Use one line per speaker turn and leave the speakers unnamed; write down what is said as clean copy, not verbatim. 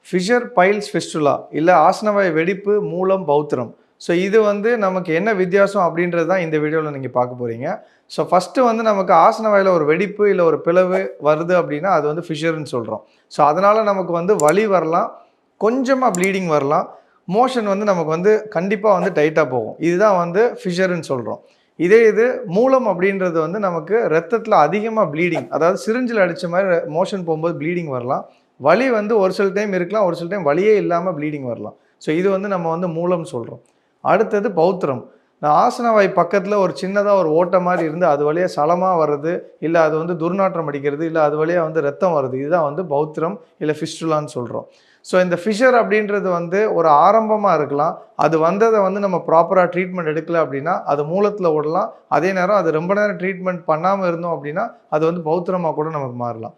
Fisher files fistula இல்ல ஆசனவாய் வெடிப்பு, மூலம், பௌத்திரம். ஸோ இது வந்து நமக்கு என்ன வித்தியாசம் அப்படின்றது தான் இந்த வீடியோல நீங்க பார்க்க போறீங்க. ஸோ ஃபர்ஸ்ட்டு வந்து நமக்கு ஆசனவாயில ஒரு வெடிப்பு, இல்ல ஒரு பிளவு வருது அப்படின்னா, அது வந்து ஃபிஷர்ன்னு சொல்றோம். ஸோ அதனால நமக்கு வந்து வலி வரலாம், கொஞ்சமா ப்ளீடிங் வரலாம். மோஷன் வந்து நமக்கு வந்து கண்டிப்பா வந்து டைட்டா போகும். இதுதான் வந்து ஃபிஷர்ன்னு சொல்றோம். இதே இது மூலம் அப்படின்றது வந்து நமக்கு ரத்தத்தில அதிகமா ப்ளீடிங், அதாவது சிரிஞ்சில அடிச்ச மாரி மோஷன் போம்போது ப்ளீடிங் வரலாம். வலி வந்து ஒரு சில டைம் இருக்கலாம். ஒரு சில டைம் வலியே இல்லாம ப்ளீடிங் வரலாம். ஸோ இது வந்து நம்ம வந்து மூலம்னு சொல்றோம். அடுத்தது பௌத்திரம். இந்த ஆசனவாய் பக்கத்தில ஒரு சின்னதா ஒரு ஓட்டை மாரி இருந்து, அது வழியா சலமா வர்றது, இல்ல அது வந்து துர்நாற்றம் அடிக்கிறது, இல்ல அது வழியா வந்து ரத்தம் வருது. இதுதான் வந்து பௌத்திரம், இல்ல ஃபிஸ்டுலான்னு சொல்றோம். ஸோ இந்த ஃபிஷர் அப்படின்றது வந்து ஒரு ஆரம்பமா இருக்கலாம். அது வந்தத வந்து நம்ம ப்ராப்பரா ட்ரீட்மெண்ட் எடுக்கல அப்படின்னா, அது மூலத்தில விடலாம். அதே நேரம் அது ரொம்ப நேரம் ட்ரீட்மெண்ட் பண்ணாம இருந்தோம் அப்படின்னா, அது வந்து பௌத்திரமா கூட நமக்கு மாறலாம்.